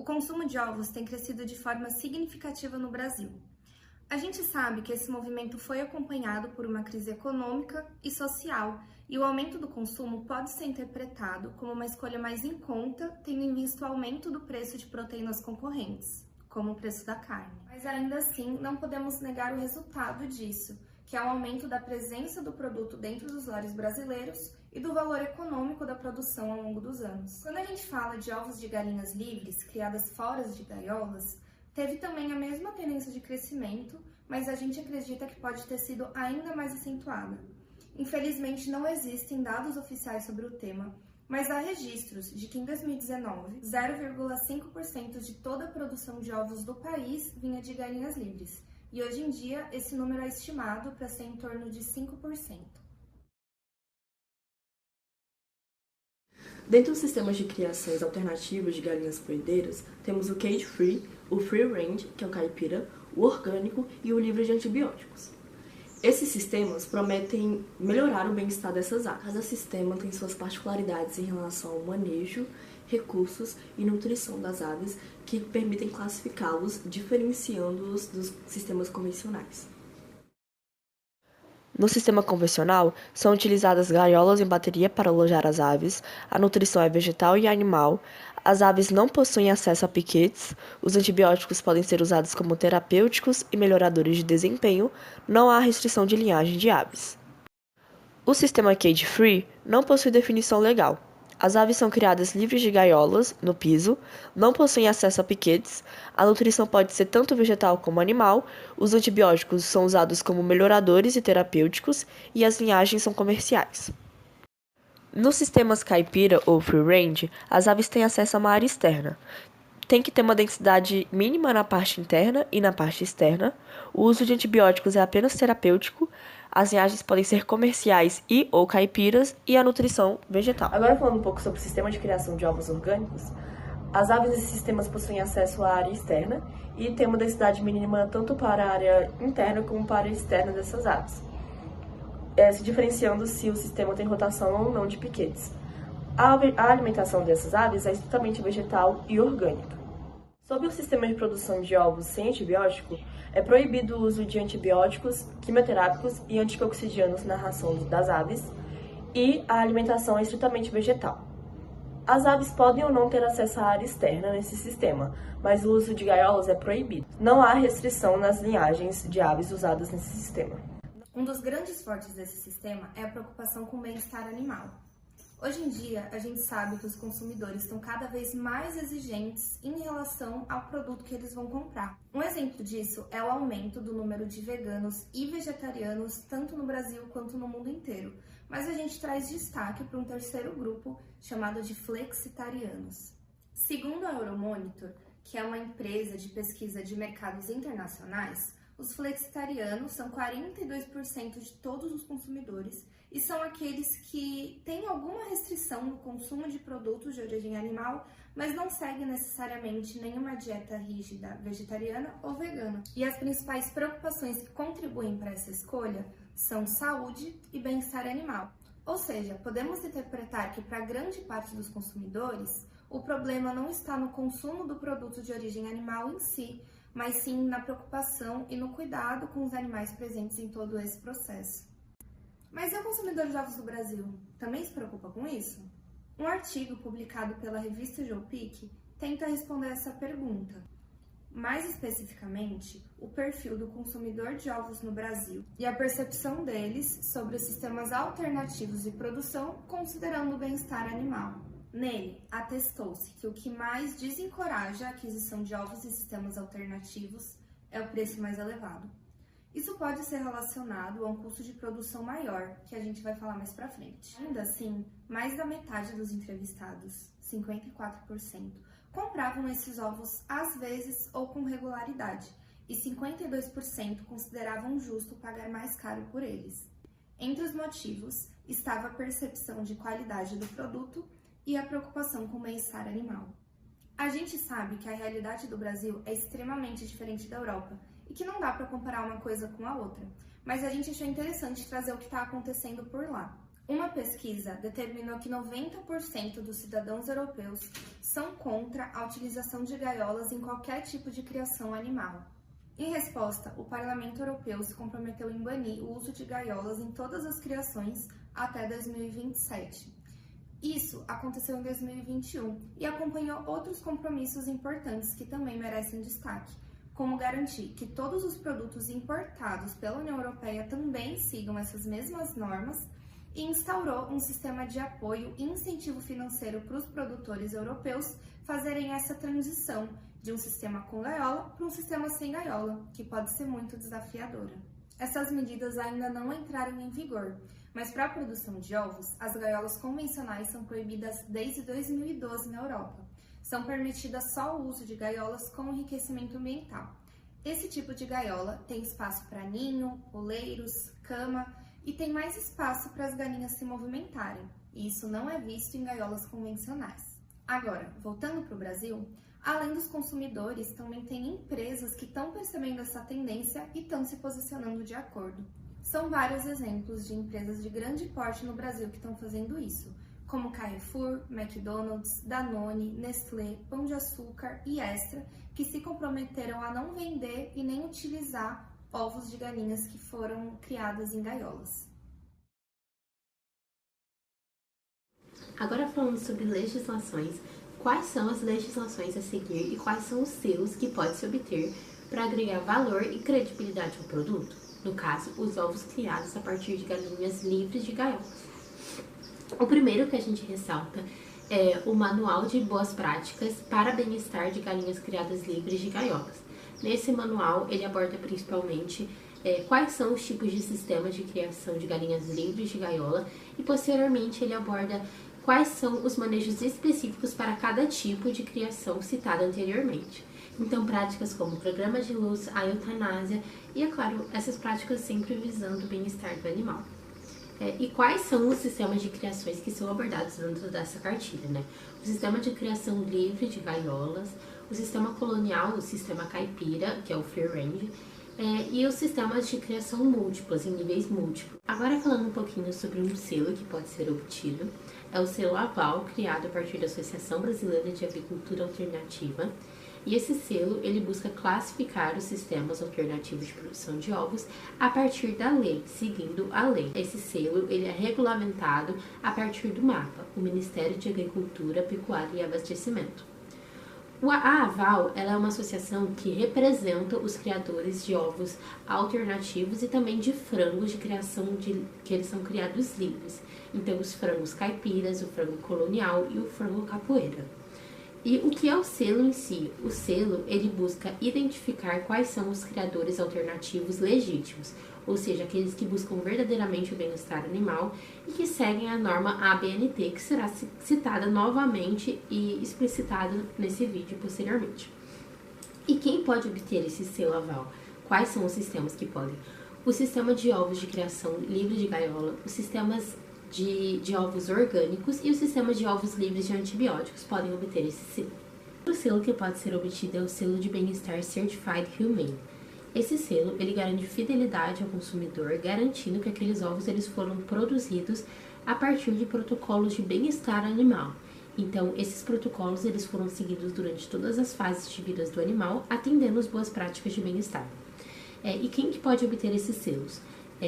consumo de ovos tem crescido de forma significativa no Brasil. A gente sabe que esse movimento foi acompanhado por uma crise econômica e social, e o aumento do consumo pode ser interpretado como uma escolha mais em conta, tendo em vista o aumento do preço de proteínas concorrentes, como o preço da carne. Mas ainda assim, não podemos negar o resultado disso, que é o aumento da presença do produto dentro dos lares brasileiros e do valor econômico da produção ao longo dos anos. Quando a gente fala de ovos de galinhas livres, criadas fora de gaiolas, teve também a mesma tendência de crescimento, mas a gente acredita que pode ter sido ainda mais acentuada. Infelizmente, não existem dados oficiais sobre o tema, mas há registros de que em 2019, 0,5% de toda a produção de ovos do país vinha de galinhas livres, e hoje em dia esse número é estimado para ser em torno de 5%. Dentro dos sistemas de criações alternativos de galinhas poedeiras, temos o cage free, o free range, que é o caipira, o orgânico e o livre de antibióticos. Esses sistemas prometem melhorar o bem-estar dessas aves. Cada sistema tem suas particularidades em relação ao manejo, recursos e nutrição das aves que permitem classificá-los, diferenciando-os dos sistemas convencionais. No sistema convencional, são utilizadas gaiolas em bateria para alojar as aves, a nutrição é vegetal e animal, as aves não possuem acesso a piquetes, os antibióticos podem ser usados como terapêuticos e melhoradores de desempenho, não há restrição de linhagem de aves. O sistema cage-free não possui definição legal. As aves são criadas livres de gaiolas, no piso, não possuem acesso a piquetes, a nutrição pode ser tanto vegetal como animal, os antibióticos são usados como melhoradores e terapêuticos e as linhagens são comerciais. Nos sistemas caipira ou free range, as aves têm acesso a uma área externa. Tem que ter uma densidade mínima na parte interna e na parte externa, o uso de antibióticos é apenas terapêutico, as linhagens podem ser comerciais e ou caipiras e a nutrição vegetal. Agora falando um pouco sobre o sistema de criação de ovos orgânicos, as aves desses sistemas possuem acesso à área externa e tem uma densidade mínima tanto para a área interna como para a área externa dessas aves, se diferenciando se o sistema tem rotação ou não de piquetes. A alimentação dessas aves é estritamente vegetal e orgânica. Sob o sistema de produção de ovos sem antibiótico, é proibido o uso de antibióticos, quimioterápicos e anticoccidianos na ração das aves, e a alimentação é estritamente vegetal. As aves podem ou não ter acesso à área externa nesse sistema, mas o uso de gaiolas é proibido. Não há restrição nas linhagens de aves usadas nesse sistema. Um dos grandes fortes desse sistema é a preocupação com o bem-estar animal. Hoje em dia, a gente sabe que os consumidores estão cada vez mais exigentes em relação ao produto que eles vão comprar. Um exemplo disso é o aumento do número de veganos e vegetarianos, tanto no Brasil quanto no mundo inteiro. Mas a gente traz destaque para um terceiro grupo, chamado de flexitarianos. Segundo a Euromonitor, que é uma empresa de pesquisa de mercados internacionais, os flexitarianos são 42% de todos os consumidores e são aqueles que têm alguma restrição no consumo de produtos de origem animal, mas não seguem necessariamente nenhuma dieta rígida vegetariana ou vegana. E as principais preocupações que contribuem para essa escolha são saúde e bem-estar animal. Ou seja, podemos interpretar que para grande parte dos consumidores, o problema não está no consumo do produto de origem animal em si, mas sim na preocupação e no cuidado com os animais presentes em todo esse processo. Mas e o consumidor de ovos do Brasil? Também se preocupa com isso? Um artigo publicado pela revista Geopic tenta responder essa pergunta. Mais especificamente, o perfil do consumidor de ovos no Brasil e a percepção deles sobre os sistemas alternativos de produção considerando o bem-estar animal. Nele, atestou-se que o que mais desencoraja a aquisição de ovos em sistemas alternativos é o preço mais elevado. Isso pode ser relacionado a um custo de produção maior, que a gente vai falar mais pra frente. Ainda assim, mais da metade dos entrevistados, 54%, compravam esses ovos às vezes ou com regularidade, e 52% consideravam justo pagar mais caro por eles. Entre os motivos estava a percepção de qualidade do produto e a preocupação com o bem-estar animal. A gente sabe que a realidade do Brasil é extremamente diferente da Europa e que não dá para comparar uma coisa com a outra, mas a gente achou interessante trazer o que está acontecendo por lá. Uma pesquisa determinou que 90% dos cidadãos europeus são contra a utilização de gaiolas em qualquer tipo de criação animal. Em resposta, o Parlamento Europeu se comprometeu em banir o uso de gaiolas em todas as criações até 2027. Isso aconteceu em 2021 e acompanhou outros compromissos importantes que também merecem destaque, como garantir que todos os produtos importados pela União Europeia também sigam essas mesmas normas e instaurou um sistema de apoio e incentivo financeiro para os produtores europeus fazerem essa transição de um sistema com gaiola para um sistema sem gaiola, que pode ser muito desafiadora. Essas medidas ainda não entraram em vigor, mas para a produção de ovos, as gaiolas convencionais são proibidas desde 2012 na Europa. São permitidas só o uso de gaiolas com enriquecimento ambiental. Esse tipo de gaiola tem espaço para ninho, poleiros, cama e tem mais espaço para as galinhas se movimentarem, e isso não é visto em gaiolas convencionais. Agora, voltando para o Brasil, além dos consumidores, também tem empresas que estão percebendo essa tendência e estão se posicionando de acordo. São vários exemplos de empresas de grande porte no Brasil que estão fazendo isso, como Carrefour, McDonald's, Danone, Nestlé, Pão de Açúcar e Extra, que se comprometeram a não vender e nem utilizar ovos de galinhas que foram criadas em gaiolas. Agora falando sobre legislações, quais são as legislações a seguir e quais são os selos que pode-se obter para agregar valor e credibilidade ao produto? No caso, os ovos criados a partir de galinhas livres de gaiolas. O primeiro que a gente ressalta é o Manual de Boas Práticas para Bem-Estar de Galinhas Criadas Livres de Gaiolas. Nesse manual, ele aborda principalmente quais são os tipos de sistemas de criação de galinhas livres de gaiola e, posteriormente, ele aborda quais são os manejos específicos para cada tipo de criação citada anteriormente. Então, práticas como o programa de luz, a eutanásia e, é claro, essas práticas sempre visando o bem-estar do animal. E quais são os sistemas de criações que são abordados dentro dessa cartilha, né? O sistema de criação livre de gaiolas, o sistema colonial, o sistema caipira, que é o free range, e os sistemas de criação múltiplas, em níveis múltiplos. Agora falando um pouquinho sobre um selo que pode ser obtido, é o selo Aval, criado a partir da Associação Brasileira de Avicultura Alternativa. E esse selo, ele busca classificar os sistemas alternativos de produção de ovos a partir da lei, seguindo a lei. Esse selo, ele é regulamentado a partir do MAPA, o Ministério de Agricultura, Pecuária e Abastecimento. A Aval, ela é uma associação que representa os criadores de ovos alternativos e também de frangos de criação que eles são criados livres. Então, os frangos caipiras, o frango colonial e o frango capoeira. E o que é o selo em si? O selo, ele busca identificar quais são os criadores alternativos legítimos, ou seja, aqueles que buscam verdadeiramente o bem-estar animal e que seguem a norma ABNT, que será citada novamente e explicitada nesse vídeo posteriormente. E quem pode obter esse selo aval? Quais são os sistemas que podem? O sistema de ovos de criação livre de gaiola, os sistemas de ovos orgânicos e os sistemas de ovos livres de antibióticos podem obter esse selo. O selo que pode ser obtido é o selo de bem-estar Certified Humane. Esse selo, ele garante fidelidade ao consumidor, garantindo que aqueles ovos eles foram produzidos a partir de protocolos de bem-estar animal. Então, esses protocolos eles foram seguidos durante todas as fases de vida do animal, atendendo as boas práticas de bem-estar. E quem que pode obter esses selos?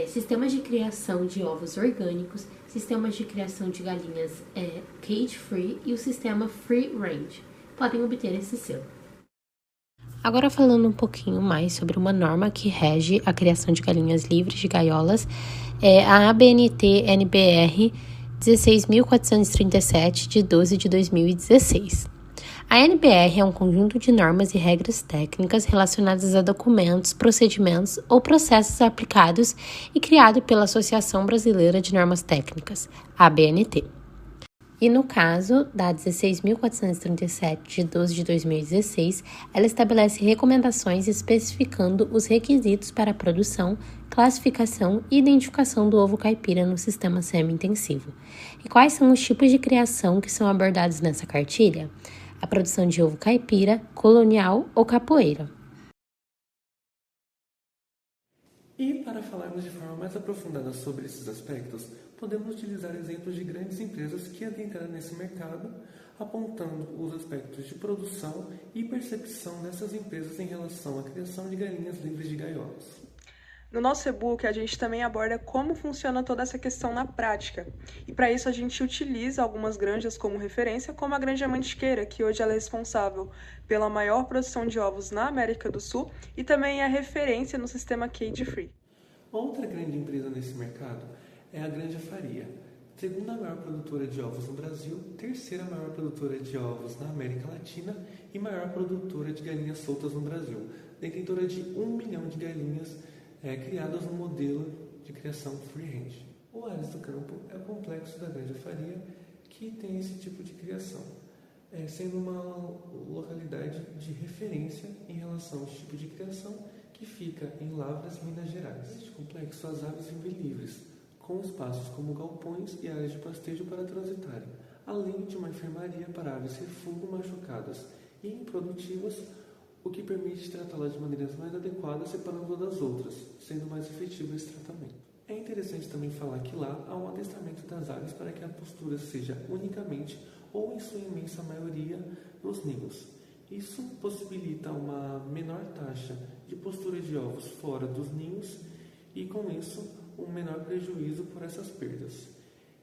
Sistemas de criação de ovos orgânicos, sistemas de criação de galinhas cage-free e o sistema free range podem obter esse selo. Agora falando um pouquinho mais sobre uma norma que rege a criação de galinhas livres de gaiolas, é a ABNT-NBR 16.437, de 12 de 2016. A NBR é um conjunto de normas e regras técnicas relacionadas a documentos, procedimentos ou processos aplicados e criado pela Associação Brasileira de Normas Técnicas, ABNT. E no caso da 16.437, de 12 de 2016, ela estabelece recomendações especificando os requisitos para a produção, classificação e identificação do ovo caipira no sistema semi-intensivo. E quais são os tipos de criação que são abordados nessa cartilha? A produção de ovo caipira, colonial ou capoeira. E para falarmos de forma mais aprofundada sobre esses aspectos, podemos utilizar exemplos de grandes empresas que adentraram nesse mercado, apontando os aspectos de produção e percepção dessas empresas em relação à criação de galinhas livres de gaiolas. No nosso e-book, a gente também aborda como funciona toda essa questão na prática. E para isso a gente utiliza algumas granjas como referência, como a Granja Mantiqueira, que hoje ela é responsável pela maior produção de ovos na América do Sul e também é referência no sistema Cage Free. Outra grande empresa nesse mercado é a Granja Faria, segunda maior produtora de ovos no Brasil, terceira maior produtora de ovos na América Latina e maior produtora de galinhas soltas no Brasil, detentora de 1 milhão de galinhas criadas no modelo de criação free-range. O Ares do Campo é o complexo da Granja Faria que tem esse tipo de criação, sendo uma localidade de referência em relação a esse tipo de criação que fica em Lavras, Minas Gerais. Neste complexo, as aves vivem livres, com espaços como galpões e áreas de pastejo para transitarem, além de uma enfermaria para aves refúgio machucadas e improdutivas, o que permite tratá-las de maneiras mais adequadas, separando-as das outras, sendo mais efetivo esse tratamento. É interessante também falar que lá há um adestramento das aves para que a postura seja unicamente, ou em sua imensa maioria, nos ninhos. Isso possibilita uma menor taxa de postura de ovos fora dos ninhos e, com isso, um menor prejuízo por essas perdas.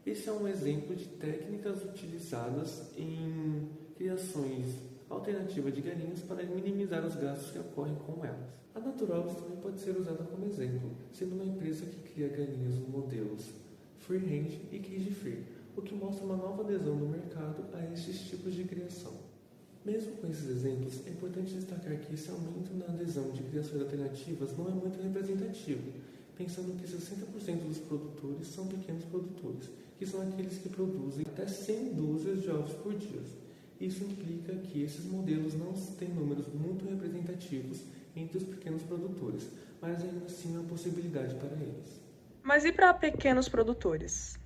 Esse é um exemplo de técnicas utilizadas em criações alternativas de galinhas para minimizar os gastos que ocorrem com elas. A Naturovos também pode ser usada como exemplo, sendo uma empresa que cria galinhas nos modelos free range e cage free, o que mostra uma nova adesão do mercado a estes tipos de criação. Mesmo com esses exemplos, é importante destacar que esse aumento na adesão de criações alternativas não é muito representativo, pensando que 60% dos produtores são pequenos produtores, que são aqueles que produzem até 100 dúzias de ovos por dia. Isso implica que esses modelos não têm números muito representativos entre os pequenos produtores, mas ainda assim é uma possibilidade para eles. Mas e para pequenos produtores?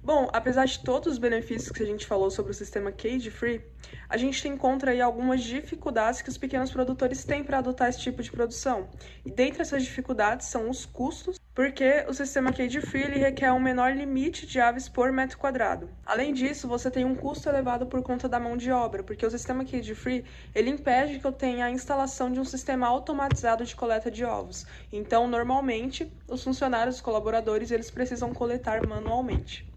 Bom, apesar de todos os benefícios que a gente falou sobre o sistema Cage Free, a gente encontra aí algumas dificuldades que os pequenos produtores têm para adotar esse tipo de produção. E dentre essas dificuldades são os custos, porque o sistema Cage Free ele requer um menor limite de aves por metro quadrado. Além disso, você tem um custo elevado por conta da mão de obra, porque o sistema Cage Free ele impede que eu tenha a instalação de um sistema automatizado de coleta de ovos. Então, normalmente, os funcionários, os colaboradores, eles precisam coletar manualmente.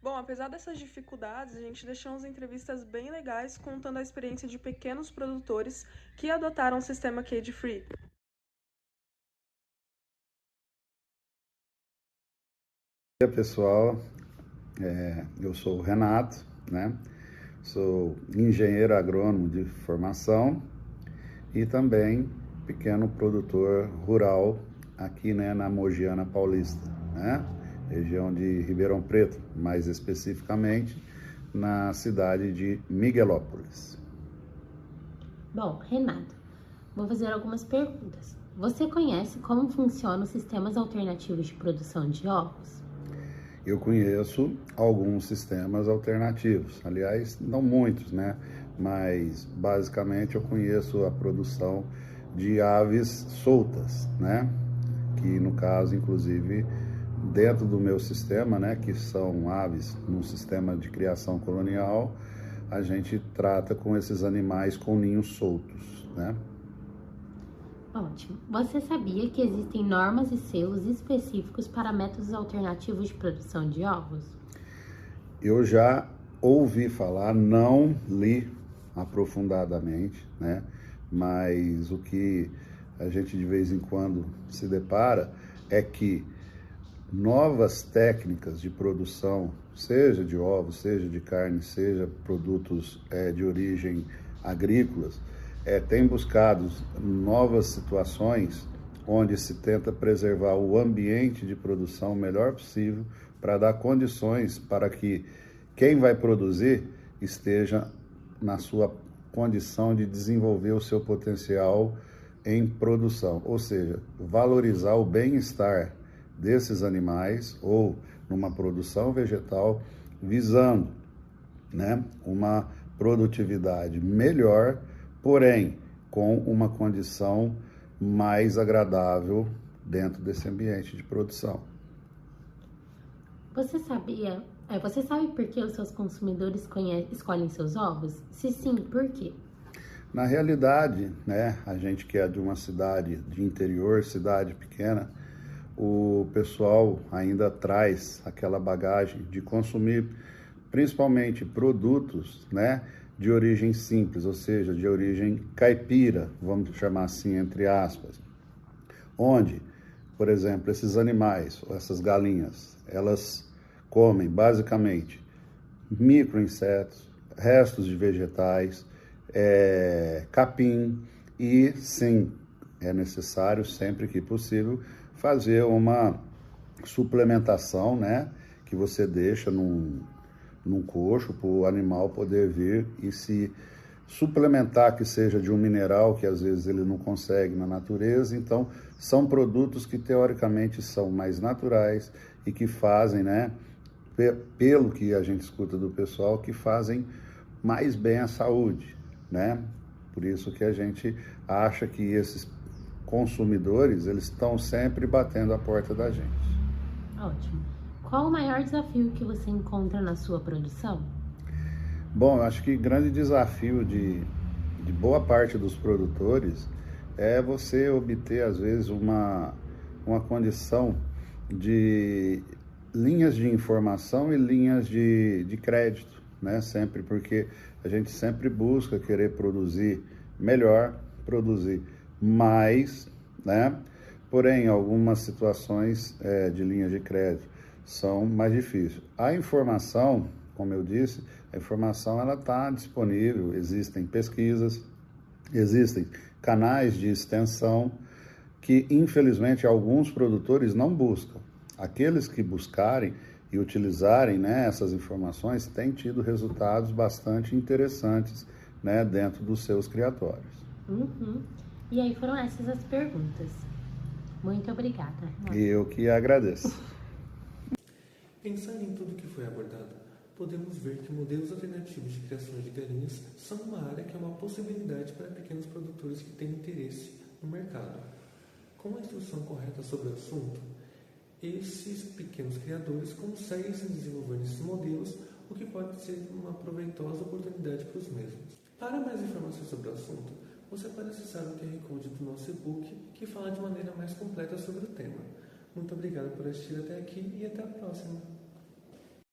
Bom, apesar dessas dificuldades, a gente deixou umas entrevistas bem legais contando a experiência de pequenos produtores que adotaram o sistema Cage Free. Oi, pessoal, eu sou o Renato, né? Sou engenheiro agrônomo de formação e também pequeno produtor rural aqui, né, na Mogiana Paulista, né? Região de Ribeirão Preto, mais especificamente na cidade de Miguelópolis. Bom, Renato, vou fazer algumas perguntas. Você conhece como funcionam os sistemas alternativos de produção de ovos? Eu conheço alguns sistemas alternativos, aliás, não muitos, né? Mas basicamente eu conheço a produção de aves soltas, né? Que no caso, inclusive, dentro do meu sistema, né, que são aves num sistema de criação colonial, a gente trata com esses animais com ninhos soltos, né? Ótimo. Você sabia que existem normas e selos específicos para métodos alternativos de produção de ovos? Eu já ouvi falar, não li aprofundadamente, né? Mas o que a gente de vez em quando se depara é que novas técnicas de produção, seja de ovos, seja de carne, seja produtos de origem agrícolas, têm buscado novas situações onde se tenta preservar o ambiente de produção o melhor possível para dar condições para que quem vai produzir esteja na sua condição de desenvolver o seu potencial em produção, ou seja, valorizar o bem-estar desses animais ou numa produção vegetal, visando, né, uma produtividade melhor, porém com uma condição mais agradável dentro desse ambiente de produção. Você sabe por que os seus consumidores escolhem seus ovos? Se sim, por quê? Na realidade, né, a gente que é de uma cidade de interior, cidade pequena, o pessoal ainda traz aquela bagagem de consumir principalmente produtos, né, de origem simples, ou seja, de origem caipira, vamos chamar assim, entre aspas, onde, por exemplo, esses animais, essas galinhas, elas comem basicamente microinsetos, restos de vegetais, capim e, sim, é necessário, sempre que possível, fazer uma suplementação, né, que você deixa num coxo para o animal poder vir e se suplementar, que seja de um mineral que às vezes ele não consegue na natureza. Então, são produtos que teoricamente são mais naturais e que fazem, né, pelo que a gente escuta do pessoal, que fazem mais bem à saúde, né? Por isso que a gente acha que esses consumidores, eles estão sempre batendo a porta da gente. Ótimo. Qual o maior desafio que você encontra na sua produção? Bom, eu acho que o grande desafio de boa parte dos produtores é você obter, às vezes, uma condição de linhas de informação e linhas de crédito, né? Sempre, porque a gente sempre busca querer produzir melhor, produzir mais, né? Porém, algumas situações de linhas de crédito são mais difíceis. A informação, como eu disse, a informação ela está disponível, existem pesquisas, existem canais de extensão que, infelizmente, alguns produtores não buscam. Aqueles que buscarem e utilizarem, né, essas informações têm tido resultados bastante interessantes, né, dentro dos seus criatórios. E aí foram essas as perguntas. Muito obrigada. Eu que agradeço. Pensando em tudo que foi abordado, podemos ver que modelos alternativos de criação de galinhas são uma área que é uma possibilidade para pequenos produtores que têm interesse no mercado. Com a instrução correta sobre o assunto, esses pequenos criadores conseguem se desenvolver nesses modelos, o que pode ser uma proveitosa oportunidade para os mesmos. Para mais informações sobre o assunto, você pode acessar o QR Code do nosso e-book, que fala de maneira mais completa sobre o tema. Muito obrigado por assistir até aqui e até a próxima!